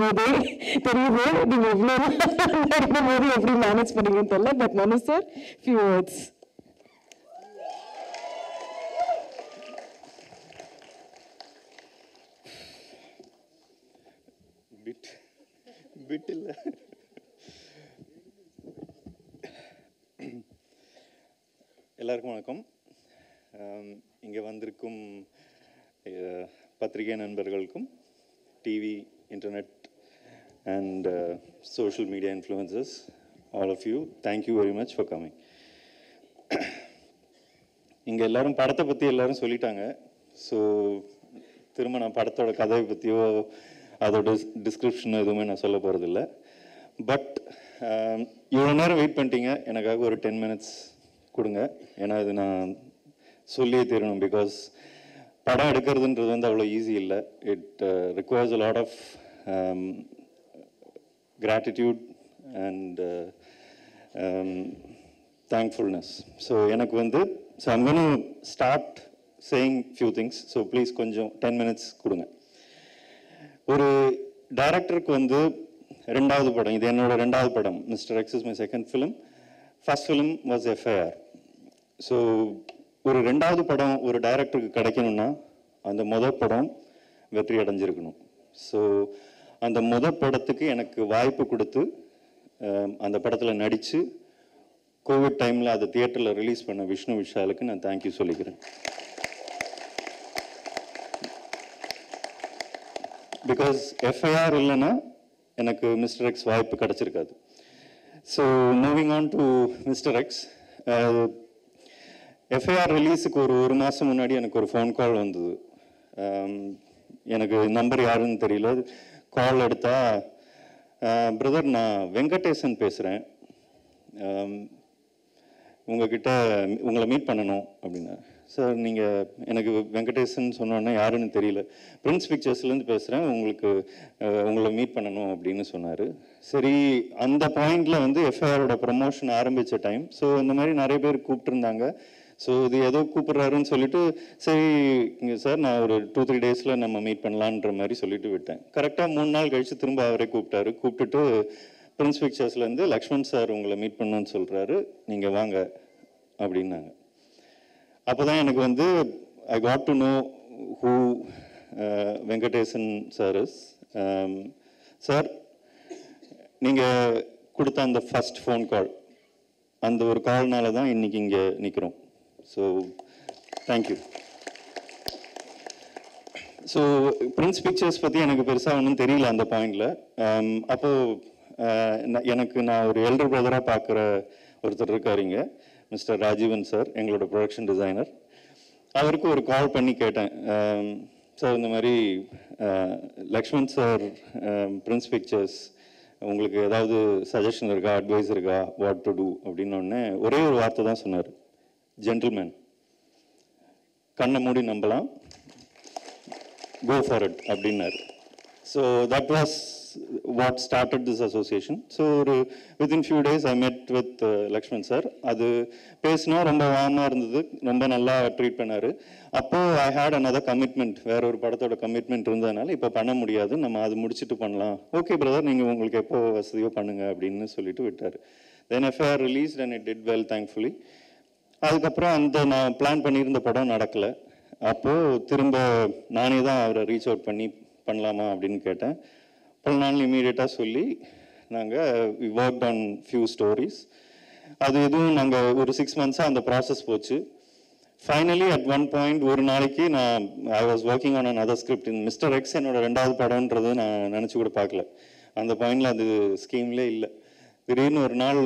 போதே தெரியுது நீங்கள் இவ்வளோ நடிக்கும்போது எப்படி மேனேஜ் பண்ணீங்கன்னு தெரியல. பட் மனு சார், ஃபியூ வேர்ட்ஸ். பிட் இல்லை, எல்லாருக்கும் வணக்கம். இங்கே வந்திருக்கும் பத்திரிகை நண்பர்களுக்கும், TV, internet and social media influencers, all of you, thank you very much for coming. இங்கே எல்லாரும் படத்தை பற்றி எல்லாரும் சொல்லிட்டாங்க. ஸோ திரும்ப நான் படத்தோட கதையை பற்றியோ அதோட டிஸ்கிரிப்ஷன் எதுவுமே நான் சொல்ல போகிறதில்ல. பட் இவ்வளோ நேரம் வெயிட் பண்ணிட்டீங்க, எனக்காக ஒரு 10 minutes கொடுங்க. ஏன்னா இது நான் சொல்லியே தீரணும். பிகாஸ் படம் எடுக்கிறதுன்றது வந்து அவ்வளோ ஈஸி இல்லை. It requires a lot of gratitude and thankfulness. So எனக்கு வந்து so I'm gonna start saying few things. So please கொஞ்சம் 10 minutes கொடுங்க. ஒரு டைரக்டருக்கு வந்து ரெண்டாவது படம், இது என்னோட ரெண்டாவது படம். Mister X is my second film. First film was FIR. So ஒரு ரெண்டாவது படம் ஒரு டைரக்டருக்கு கிடைக்கணும்னா அந்த முதல் படம் வெற்றி அடைஞ்சிருக்கணும். ஸோ அந்த முதல் படத்துக்கு எனக்கு வாய்ப்பு கொடுத்து அந்த படத்தில் நடித்து கோவிட் டைமில் அதை தியேட்டரில் ரிலீஸ் பண்ண விஷ்ணு விஷாலுக்கு நான் தேங்க்யூ சொல்லிக்கிறேன். பிகாஸ் FIR இல்லைன்னா எனக்கு மிஸ்டர் எக்ஸ் வாய்ப்பு கிடச்சிருக்காது. So moving on to Mister X, FIR ரிலீஸுக்கு ஒரு மாதம் முன்னாடி எனக்கு ஒரு ஃபோன் கால் வந்தது. எனக்கு நம்பர் யாருன்னு தெரியல. கால் எடுத்தா, பிரதர் நான் வெங்கடேசன் பேசுகிறேன், உங்ககிட்ட உங்களை மீட் பண்ணணும் அப்படின்னா. சார் நீங்கள் எனக்கு வெங்கடேசன் சொன்னோன்னா யாருன்னு தெரியல, பிரின்ஸ் பிக்சர்ஸ்லேருந்து பேசுகிறேன், உங்களை மீட் பண்ணணும் அப்படின்னு சொன்னார். சரி, அந்த பாயிண்டில் வந்து FIRோட ப்ரமோஷன் ஆரம்பித்த டைம். ஸோ இந்த மாதிரி நிறைய பேர் கூப்பிட்டுருந்தாங்க. ஸோ இது ஏதோ கூப்பிட்றாருன்னு சொல்லிட்டு, சரி இங்கே சார் நான் ஒரு 2-3 டேஸில் நம்ம மீட் பண்ணலான்ற மாதிரி சொல்லிட்டு விட்டேன். கரெக்டாக 3 நாள் கழித்து திரும்ப அவரே கூப்பிட்டாரு. கூப்பிட்டுட்டு பிரின்ஸ் பிக்சர்ஸ்லேருந்து லக்ஷ்மண் சார் உங்களை மீட் பண்ணணும்னு சொல்கிறாரு, நீங்கள் வாங்க அப்படின்னாங்க. அப்போ தான் எனக்கு வந்து I got to know who Venkatesan sir is. Sir நீங்கள் கொடுத்த அந்த ஃபஸ்ட் ஃபோன் கால், அந்த ஒரு கால்னால தான் இன்றைக்கி இங்கே நிற்கிறோம். So thank you. So Prince pictures பற்றி எனக்கு பெருசாக ஒன்றும் தெரியல அந்த பாயிண்டில். அப்போது நான் ஒரு எல்டர் பிரதராக பார்க்குற ஒருத்தர் இருக்காருங்க, மிஸ்டர் ராஜீவன் சார், எங்களோட ப்ரொடக்ஷன் டிசைனர். அவருக்கு ஒரு கால் பண்ணி கேட்டேன், சார் இந்த மாதிரி லக்ஷ்மண் சார் பிரின்ஸ் பிக்சர்ஸ், உங்களுக்கு ஏதாவது சஜஷன் இருக்கா, அட்வைஸ் இருக்கா, வாட் டு டூ அப்படின்னோடனே ஒரே ஒரு வார்த்தை தான் சொன்னார், ஜென்டில்மேன், கண்ணை மூடி நம்பலாம், கோ ஃபார் இட் அப்படின்னாரு. So that was what started this association. So within few days I met with Lakshman sir. அது பேசினா ரொம்ப வார்மாக இருந்தது, ரொம்ப நல்லா ட்ரீட் பண்ணார். அப்போது I had another commitment, வேற ஒரு படத்தோட கமிட்மெண்ட் இருந்ததுனால இப்போ பண்ண முடியாது, நம்ம அது முடிச்சுட்டு பண்ணலாம். ஓகே பிரதர், நீங்கள் உங்களுக்கு எப்போ வசதியோ பண்ணுங்க அப்படின்னு சொல்லிட்டு விட்டார். Then FIR released and it did well thankfully. அதுக்கப்புறம் அந்த நான் பிளான் பண்ணியிருந்த படம் நடக்கலை. அப்போது திரும்ப நானே தான் அவரை ரீச் அவுட் பண்ணி பண்ணலாமா அப்படின்னு கேட்டேன். பல நாள் இமீடியட்டாக சொல்லி நாங்கள் ஒர்க் ஆன் ஃபியூ ஸ்டோரிஸ். அது எதுவும் நாங்கள் ஒரு 6 months அந்த ப்ராசஸ் போச்சு. ஃபைனலி அட் ஒன் பாயிண்ட் ஒரு நாளைக்கு I was working on an other script. Mister X என்னோட ரெண்டாவது படம்ன்றது நான் நினச்சி கூட பார்க்கல. அந்த பாயிண்டில் அது ஸ்கீம்லே இல்லை. திடீர்னு ஒரு நாள்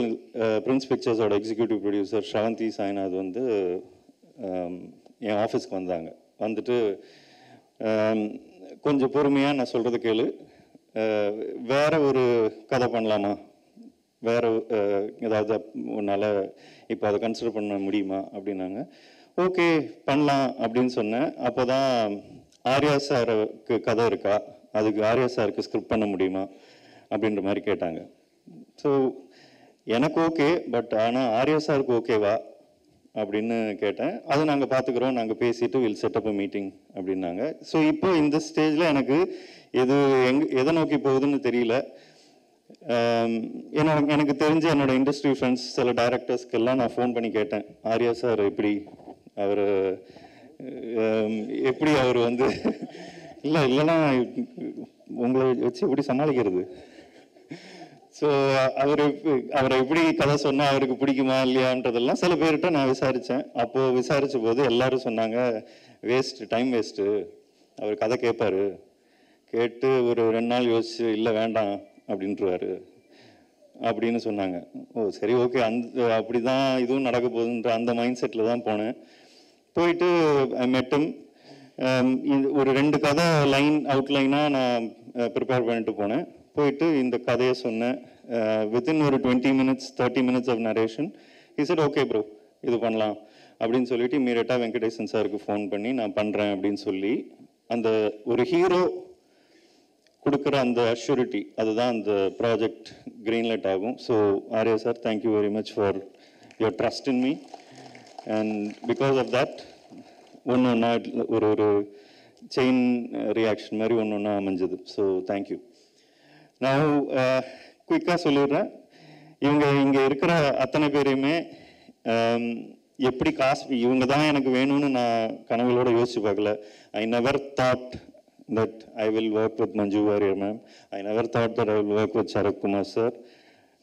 பிரின்ஸ் பிக்சர்ஸோட எக்ஸிக்யூட்டிவ் ப்ரொடியூசர் ஷவந்தி சாய்நாத் வந்து என் ஆஃபீஸ்க்கு வந்தாங்க. வந்துட்டு கொஞ்சம் பொறுமையாக நான் சொல்கிறது கேளு, வேற ஒரு கதை பண்ணலாமா, வேற ஏதாவது உன்னால் இப்போ அதை கன்சிடர் பண்ண முடியுமா அப்படின்னாங்க. ஓகே பண்ணலாம் அப்படின்னு சொன்னேன். அப்போ தான் ஆர்யா சாருக்கு கதை இருக்கா, அதுக்கு ஆர்யா சாருக்கு ஸ்கிரிப்ட் பண்ண முடியுமா அப்படின்ற மாதிரி கேட்டாங்க. ஸோ எனக்கு ஓகே, பட் ஆனால் ஆர்யா சாருக்கு ஓகேவா அப்படின்னு கேட்டேன். அது நாங்கள் பார்த்துக்குறோம், நாங்கள் பேசிட்டு வில் செட்டப் அ மீட்டிங் அப்படின்னாங்க. ஸோ இப்போ இந்த ஸ்டேஜில் எனக்கு எது எதை நோக்கி போகுதுன்னு தெரியல. எனக்கு தெரிஞ்ச என்னோட இண்டஸ்ட்ரி ஃப்ரெண்ட்ஸ் சில டைரக்டர்ஸ்க்கெல்லாம் நான் ஃபோன் பண்ணி கேட்டேன், ஆர்யா சார் எப்படி அவர் வந்து இல்லைன்னா உங்களை வச்சு எப்படி சமாளிக்கிறது? ஸோ அவரை எப்படி கதை சொன்னால் அவருக்கு பிடிக்குமா இல்லையான்றதெல்லாம் சில பேர்கிட்ட நான் விசாரித்தேன். அப்போது விசாரித்த போது எல்லாரும் சொன்னாங்க, டைம் வேஸ்ட்டு, அவர் கதை கேட்பாரு, கேட்டு ஒரு 2 நாள் யோசிச்சு இல்லை வேண்டாம் அப்படின்ட்டுருவாரு அப்படின்னு சொன்னாங்க. ஓ சரி ஓகே, அப்படி தான் இதுவும் நடக்க போகுதுன்ற அந்த மைண்ட் செட்டில் தான் போனேன். போயிட்டு மெட்டும் ஒரு 2 கதை அவுட்லைனாக நான் ப்ரிப்பேர் பண்ணிட்டு போனேன். போயிட்டு இந்த கதையை சொன்னேன். வித்தின் ஒரு 20 minutes 30 minutes of narration he said okay bro இது பண்ணலாம் அப்படின்னு சொல்லிட்டு இம்மீடியட்டாக வெங்கடேசன் சாருக்கு ஃபோன் பண்ணி நான் பண்ணுறேன் அப்படின்னு சொல்லி அந்த ஒரு ஹீரோ கொடுக்குற அந்த அஷ்யூரிட்டி, அதுதான் அந்த ப்ராஜெக்ட் க்ரீன்லைட் ஆகும். So Arya sir, thank you very much for your trust in me, and because of that ஒன்று ஒரு செயின் ரியாக்ஷன் மாதிரி ஒன்று அமைஞ்சது. So thank you. நான் குயிக்காக சொல்லிடுறேன், இங்கே இருக்கிற அத்தனை பேரையுமே எப்படி இவங்க தான் எனக்கு வேணும்னு நான் கனவுகளோட யோசிச்சு பார்க்கல. I never thought that I will work with Manju Warrier ma'am. I never thought that I will work with Sharat Kumar sir.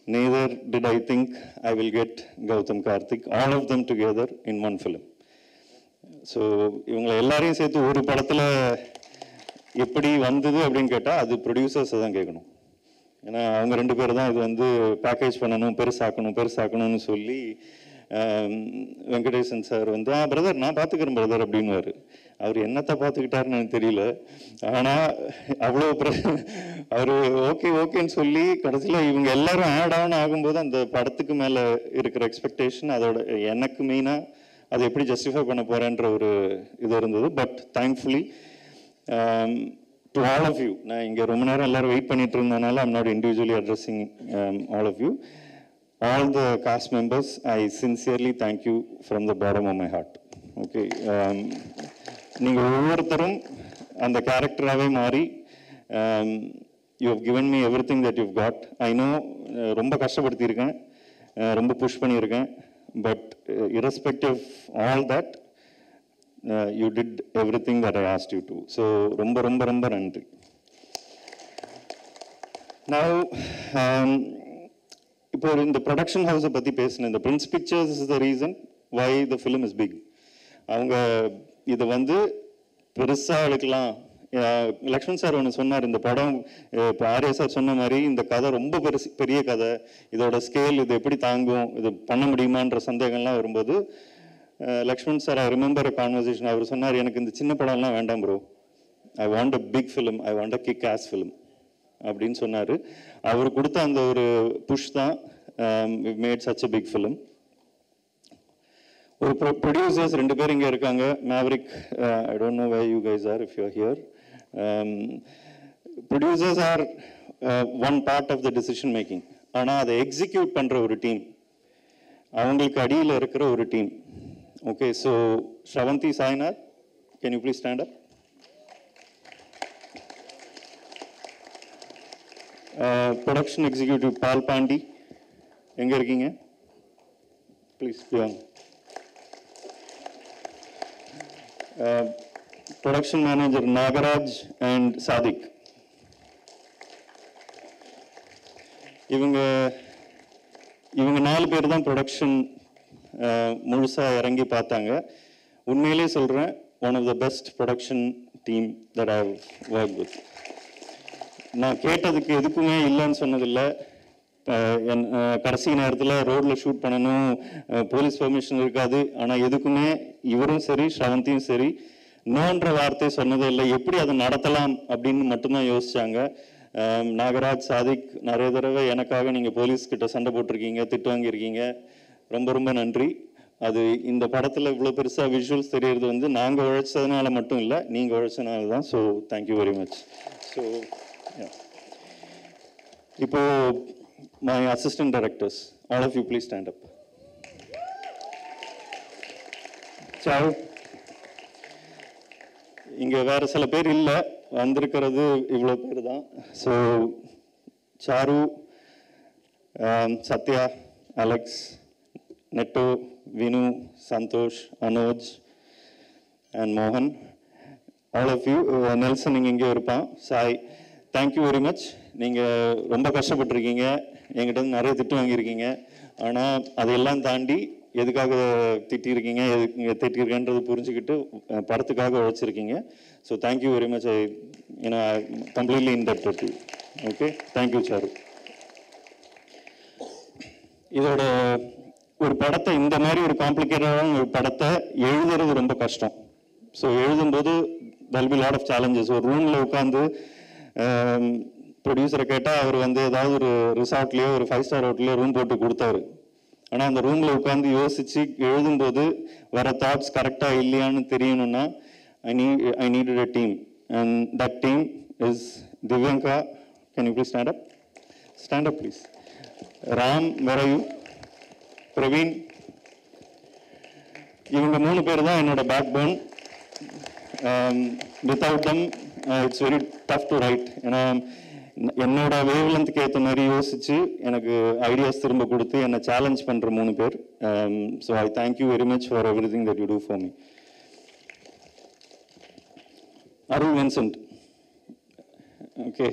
Neither did I think I will get Gautam Karthik, all of them together in one film. So இவங்களை எல்லாரையும் சேர்த்து ஒரு படத்தில் எப்படி வந்தது அப்படின்னு கேட்டால் அது ப்ரொடியூசர்ஸை தான் கேட்கணும். ஏன்னா அவங்க 2 பேர் தான் இது வந்து பேக்கேஜ் பண்ணணும், பெருசாக்கணும்னு சொல்லி வெங்கடேசன் சார் வந்து பிரதர் நான் பார்த்துக்கிறேன் பிரதர் அப்படின்னுவார். அவர் என்னத்தை பார்த்துக்கிட்டாருன்னு எனக்கு தெரியல. ஆனால் அவ்வளோ அவர் ஓகேன்னு சொல்லி கடைசியில் இவங்க எல்லாரும் ஆட் ஆகும்போது அந்த படத்துக்கு மேலே இருக்கிற எக்ஸ்பெக்டேஷன், அதோட எனக்கு மெயினாக அதை எப்படி ஜஸ்டிஃபை பண்ண போகிறேன்ற ஒரு இது இருந்தது. But thankfully to all of you, நான் இங்கே ரொம்ப நேரம் எல்லாரும் வெயிட் பண்ணிட்டு இருந்ததுனால I'm not individually addressing all of you, all the cast members, I sincerely thank you from the bottom of my heart. Okay, நீங்கள் ஒவ்வொருத்தரும் அந்த கேரக்டராகவே மாறி you have given me everything that you've got. I know ரொம்ப கஷ்டப்படுத்தியிருக்கேன், ரொம்ப push பண்ணியிருக்கேன், but irrespective of all that you did everything that I asked you to. So ரொம்ப ரொம்ப ரொம்ப நன்றி. Now இப்போ இந்த ப்ரொடக்ஷன் ஹவுஸை பற்றி பேசினேன். இந்த Prince Pictures is the reason why the film is big. அவங்க இதை வந்து பெருசாக எடுக்கலாம். லக்ஷ்மண் சார் ஒன்று சொன்னார், இந்த படம் இப்போ ஆர்யா சார் சொன்ன மாதிரி இந்த கதை ரொம்ப பெரிய கதை, இதோட ஸ்கேல் இது எப்படி தாங்கும், இது பண்ண முடியுமான்ற சந்தேகம்லாம் வரும்போது Lakshman sir, I remember a conversation, அவர் சொன்னார், எனக்கு இந்த சின்ன படம்லாம் வேண்டாம் bro, I want a big film, I want a kick ass film அப்படின்னு சொன்னார். அவர் கொடுத்த அந்த ஒரு புஷ் தான் we've made such a big film. ஒரு ப்ரொடியூசர்ஸ் 2 பேர் இங்கே இருக்காங்க. Maverick, I don't know where you guys are if you're here. Producers are one part of the decision making. ஆனால் அதை எக்ஸிக்யூட் பண்ணுற ஒரு டீம், அவங்களுக்கு அடியில் இருக்கிற ஒரு team. Okay, so Shravanthi Sainath, can you please stand up? Production executive Paul Pandi, எங்கே இருக்கீங்க? ப்ளீஸ் வாங்க. Production manager Nagaraj and Sadiq. இவங்க 4 பேர் தான் ப்ரொடக்ஷன் முழுசாக இறங்கி பார்த்தாங்க. உண்மையிலே சொல்கிறேன், one of the best production team that I work with. நான் கேட்டதுக்கு எதுக்குமே இல்லைன்னு சொன்னதில்லை. கடைசி நேரத்தில் ரோடில் ஷூட் பண்ணணும், போலீஸ் பெர்மிஷன் இருக்காது, ஆனால் எதுக்குமே இவரும் சரி ஸ்ரவந்தியும் சரி நோன்ற வார்த்தை சொன்னதே இல்லை. எப்படி அதை நடத்தலாம் அப்படின்னு மட்டும்தான் யோசிச்சாங்க. நாகராஜ், சாதிக், நிறைய தடவை எனக்காக நீங்கள் போலீஸ்கிட்ட சண்டை போட்டிருக்கீங்க, திட்டு வாங்கியிருக்கீங்க, ரொம்ப ரொம்ப நன்றி. அது இந்த படத்தில் இவ்வளோ பெருசாக விஷுவல்ஸ் தெரியறது வந்து நாங்கள் உழைச்சதுனால மட்டும் இல்லை, நீங்கள் உழைச்சதுனால தான். So thank you very much. So இப்போ my assistant directors, all of you please stand up. Ciao. இங்கே வேறு சில பேர் இல்லை, வந்திருக்கிறது இவ்வளோ பேர் தான். So Charu, Sathya, Alex, Netto, Vinu, Santhosh, Anoj and மோகன், ஆல் ஆஃப் யூ. நெல்சன் நீங்கள் இங்கே இருப்பான், சாய், தேங்க்யூ வெரி மச். நீங்கள் ரொம்ப கஷ்டப்பட்டுருக்கீங்க, என்கிட்ட நிறைய திட்டு வாங்கியிருக்கீங்க. ஆனால் அதையெல்லாம் தாண்டி எதுக்காக திட்டிருக்கீங்க, எதுக்கு திட்டிருக்கேன்றது புரிஞ்சுக்கிட்டு படத்துக்காக உழைச்சிருக்கீங்க. So thank you very much. I completely indebted to. Okay, thank you sir. இதோட ஒரு படத்தை, இந்த மாதிரி ஒரு காம்ப்ளிகேட்டடான ஒரு படத்தை எழுதுறது ரொம்ப கஷ்டம். ஸோ எழுதும்போது there'll be lot of challenges. ஒரு ரூமில் உட்காந்து ப்ரொடியூசரை கேட்டால் அவர் வந்து ஏதாவது ஒரு ரிசார்ட்லேயோ ஒரு 5 ஸ்டார் ஹோட்டல்லையோ ரூம் போட்டு கொடுத்தாரு. ஆனால் அந்த ரூமில் உட்காந்து யோசித்து எழுதும்போது வர தாட்ஸ் கரெக்டாக இல்லையான்னு தெரியணும்னா I needed a team, and that team is Divyanka. Can you please stand up? Stand up, please. Ram, where are you? Praveen. இவங்க 3 பேர் தான் என்னோட backbone. Without them, it's very tough to write. ஏன்னா என்னோட வேவ்லென்த்துக்கு ஏற்ற மாதிரி யோசிச்சு எனக்கு ஐடியாஸ் திரும்ப கொடுத்து என்னை சேலஞ்ச் பண்ணுற 3 பேர். So I thank you very much for everything that you do for me. Arul Vincent. Okay,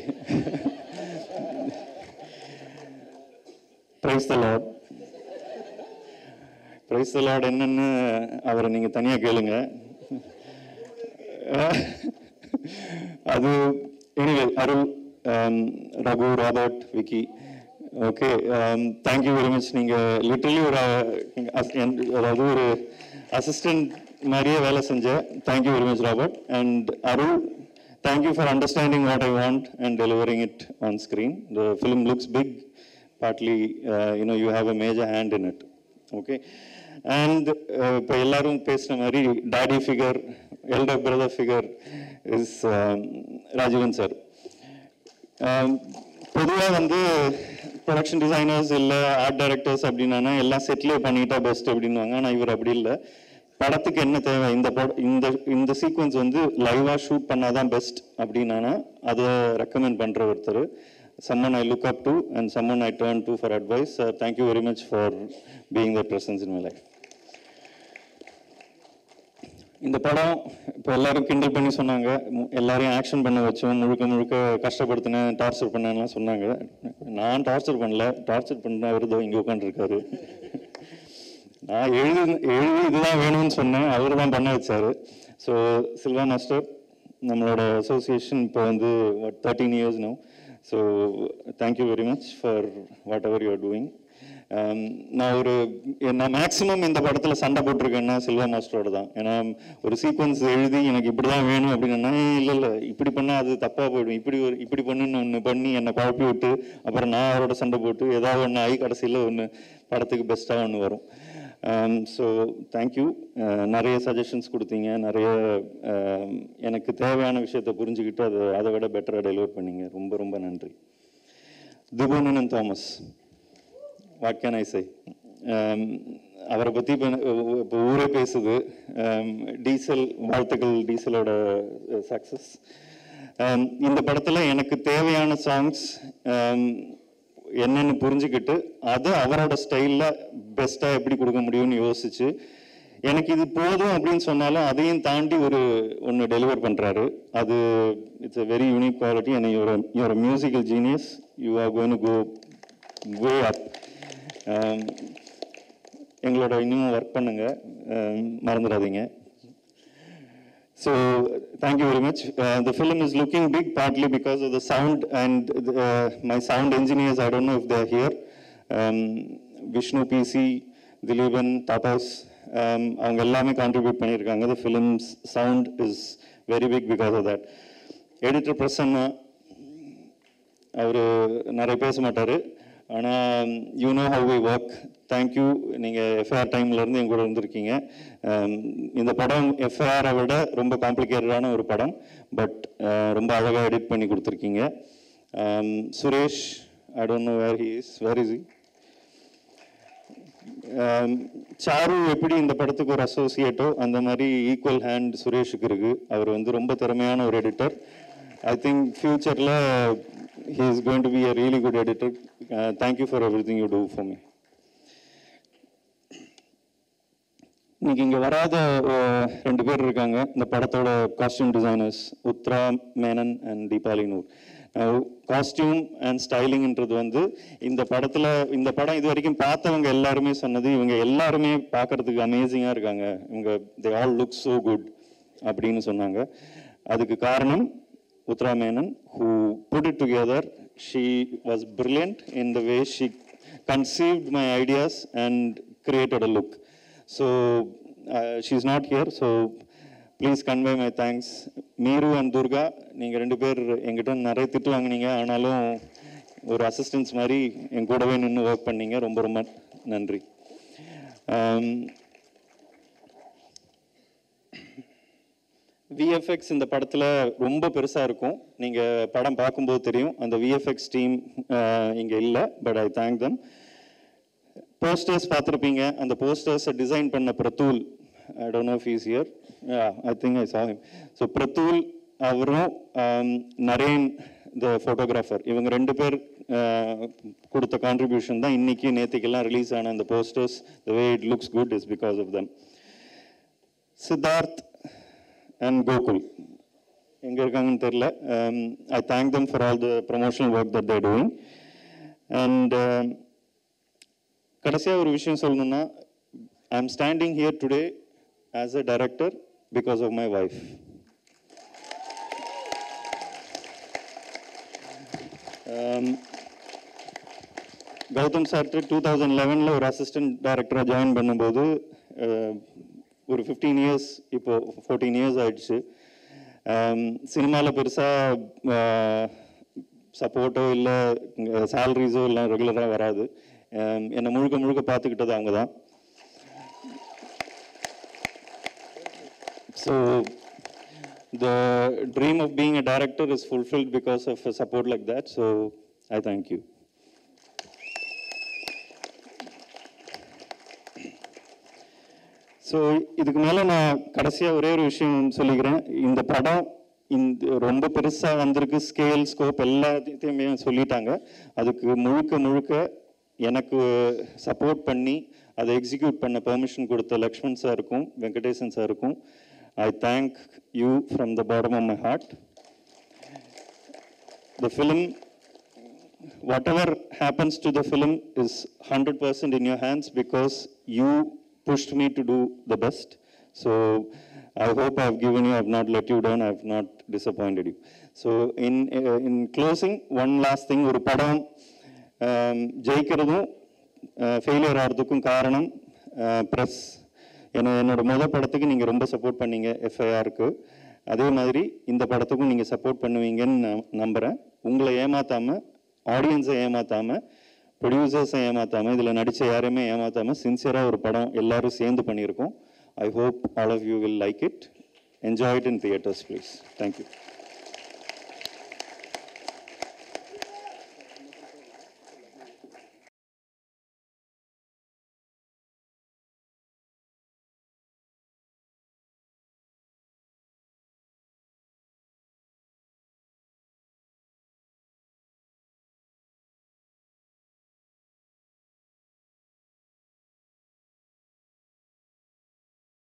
praise the Lord. Praise the Lord என்னன்னு அவரை நீங்கள் தனியாக கேளுங்க. அது anyway, Arul, Raghu, Robert, Vicky, okay, thank you very much. நீங்கள் லிட்டரலி ஒரு அதாவது ஒரு அசிஸ்டன்ட் மாதிரியே வேலை செஞ்சேன். Thank you very much Robert. And Arul, thank you for understanding what I want and delivering it on screen. The film looks big, partly you have a major hand in it. Okay, and இப்போ எல்லாரும் பேசின மாதிரி daddy figure, elder brother figure is Rajeevan sir. பொதுவாக வந்து production designers இல்லை art directors அப்படின்னா எல்லாம் செட்டிலே பண்ணிட்டா பெஸ்ட் அப்படின்வாங்க. ஆனால் இவர் அப்படி இல்லை. படத்துக்கு என்ன தேவை, இந்த சீக்வன்ஸ் வந்து லைவாக ஷூட் பண்ணாதான் பெஸ்ட் அப்படின்னா அதை ரெக்கமெண்ட் பண்ணுற ஒருத்தர். someone I look up to and someone I turn to for advice. Thank you very much for being that presence in my life. இந்த படம் இப்போ எல்லாரும் கிண்டல் பண்ணி சொன்னாங்க, எல்லாரையும் ஆக்ஷன் பண்ண வச்சோம், முழுக்க கஷ்டப்படுத்தினேன், டார்ச்சர் பண்ணேன்லாம் சொன்னாங்க. நான் டார்ச்சர் பண்ணல, டார்ச்சர் பண்ண அவர் தான் இங்கே உட்காந்துருக்காரு. நான் எழுதி இதுதான் வேணும்னு சொன்னேன், அவர் தான் பண்ண வச்சாரு. ஸோ சில்வா மாஸ்டர், நம்மளோட அசோசியேஷன் இப்போ வந்து 13 years now. So thank you very much for what ever you are doing. நான் மேக்ஸிமம் இந்த படத்தில் சண்டை போட்டிருக்கேன்னா சில்வா மாஸ்டரோட தான். ஏன்னா ஒரு சீக்வன்ஸ் எழுதி எனக்கு இப்படி தான் வேணும் அப்படின்னா, இல்லை இப்படி பண்ணால் அது தப்பாக போயிடும், இப்படி பண்ணுன்னு ஒன்று பண்ணி என்னை குழப்பி விட்டு அப்புறம் நான் அவரோட சண்டை போட்டு ஏதாவது ஒன்று ஆகி கடைசியில் ஒன்று படத்துக்கு பெஸ்ட்டாக ஒன்று வரும். So thank you. நிறைய சஜஷன்ஸ் கொடுத்தீங்க, நிறைய எனக்கு தேவையான விஷயத்தை புரிஞ்சுக்கிட்டு அதை விட பெட்டராக டெலிவர் பண்ணீங்க. ரொம்ப நன்றி. Dibu Ninan Thomas, what can I சே? அவரை பற்றி இப்போ ஊரே பேசுது. டீசல், வாழ்த்துக்கள் டீசலோட சக்ஸஸ். இந்த படத்தில் எனக்கு தேவையான சாங்ஸ் என்னன்னு புரிஞ்சுக்கிட்டு அதை அவரோட ஸ்டைலில் பெஸ்ட்டாக எப்படி கொடுக்க முடியும்னு யோசிச்சு, எனக்கு இது போதும் அப்படின்னு சொன்னாலும் அதையும் தாண்டி ஒன்று டெலிவர் பண்ணுறாரு. அது it's a very unique quality and you're a musical genius. You are going to go way up. எங்களோட இன்னும் ஒர்க் பண்ணுங்க, மறந்துடாதீங்க. So thank you very much. The film is looking big partly because of the sound and my sound engineers. I don't know if they're here. Vishnu, PC, Dileepan, Tapas, அவங்க எல்லாமே contribute பண்ணியிருக்காங்க. The film's sound is very big because of that. Editor Prasanna, அவர் நிறைய பேச மாட்டார், ஆனால் you know how we work. Thank you. நீங்கள் FIR டைம்லேருந்து எங்க கூட இருந்திருக்கீங்க. இந்த படம் எஃப்ஐஆரை விட ரொம்ப காம்ப்ளிகேட்டடான ஒரு படம், பட் ரொம்ப அழகாக எடிட் பண்ணி கொடுத்துருக்கீங்க. Suresh, I don't know where is he. Charu எப்படி இந்த படத்துக்கு ஒரு அசோசியேட்டோ அந்த மாதிரி ஈக்குவல் ஹேண்ட் சுரேஷுக்கு இருக்குது. அவர் வந்து ரொம்ப திறமையான ஒரு editor. I think future-ல he is going to be a really good editor. Thank you for everything you do for me. இன்னைக்கு இங்கே வராத 2 பேர் இருக்காங்க இந்த படத்தோட costume designers, Uthra Menon and Deepali Noor. Costume and ஸ்டைலிங்ன்றது வந்து இந்த படம் இது வரைக்கும் பார்த்தவங்க எல்லாருமே சொன்னது, இவங்க எல்லாருமே பார்க்கறதுக்கு அமேசிங்காக இருக்காங்க, இவங்க they all look so good அப்படின்னு சொன்னாங்க. அதுக்கு காரணம் Uthra Menon, who put it together. She was brilliant in the way she conceived my ideas and created a look. So she's not here, so please convey my thanks. Meeru and Durga, நீங்கள் 2 பேர் எங்கிட்ட நிறைய திட்டு வாங்கினீங்க, ஆனாலும் ஒரு அசிஸ்டன்ஸ் மாதிரி என் கூடவே நின்று ஒர்க் பண்ணீங்க. ரொம்ப ரொம்ப நன்றி. விஎஃப்எக்ஸ் இந்த படத்தில் ரொம்ப பெருசாக இருக்கும். நீங்கள் படம் பார்க்கும்போது தெரியும். அந்த விஎஃப்எக்ஸ் டீம் இங்கே இல்லை, but I thank them. Posters பார்த்துருப்பீங்க. அந்த போஸ்டர்ஸை டிசைன் பண்ண பிரதூல், I don't know if he's here. Yeah, I think I saw him. So பிரதூல் அவரும் நரேன் த ஃபோட்டோகிராஃபர், இவங்க 2 பேர் கொடுத்த கான்ட்ரிபியூஷன் தான் இன்னைக்கு நேற்றுக்கெல்லாம் ரிலீஸ் ஆன அந்த posters. The way it looks good is because of them. Siddharth and Gokul எங்கே இருக்காங்கன்னு தெரியல. I thank them for all the promotional work that they're doing. And கடைசியாக ஒரு விஷயம் சொல்லணும்னா, I'm standing here today as a director because of my wife. Gautham சார்ட்டு 2011 ஒரு assistant டைரக்டராக ஜாயின் பண்ணும்போது ஒரு 15 இயர்ஸ், இப்போ 14 இயர்ஸ் ஆயிடுச்சு. சினிமாவில் பெருசாக சப்போர்ட்டோ இல்லை சேலரிஸோ இல்லை ரெகுலராக வராது. என்னை முழுக்க பார்த்துக்கிட்டது அவங்க தான். So the dream of being a director is fulfilled because of a support like that. So I thank you. So இதுக்கு மேலே நான் கடைசியாக ஒரே ஒரு விஷயம் சொல்லிக்கிறேன். இந்த படம் ரொம்ப பெருசாக வந்திருக்கு, ஸ்கேல் ஸ்கோப் எல்லாத்தையுமே சொல்லிட்டாங்க. அதுக்கு முழுக்க எனக்கு சப்போர்ட் பண்ணி அதை எக்ஸிக்யூட் பண்ண பெர்மிஷன் கொடுத்த லக்ஷ்மண் சாருக்கும் வெங்கடேசன் சாருக்கும் I thank you from the bottom of my heart. The film, whatever happens to the film is 100% in your hands because you pushed me to do the best. So I hope I've given you, I've not let you down, I've not disappointed you. So in closing, one last thing, ஒரு படம் ஜெயிக்கிறதும் failure ஆகிறதுக்கும் காரணம் press. என்னோட முதல் படத்துக்கு நீங்கள் ரொம்ப support பண்ணீங்க எஃப்ஐஆருக்கு, அதே மாதிரி இந்த படத்துக்கும் நீங்கள் சப்போர்ட் பண்ணுவீங்கன்னு நான் நம்புகிறேன். உங்களை ஏமாற்றாமல், ஆடியன்ஸை ஏமாற்றாமல், ப்ரொடியூசர்ஸை ஏமாற்றாமல், இதில் நடித்த யாரையுமே ஏமாற்றாமல் சின்சியராக ஒரு படம் எல்லாரும் சேர்ந்து பண்ணியிருக்கோம். I hope all of you will like it. Enjoy it in theatres please. Thank you.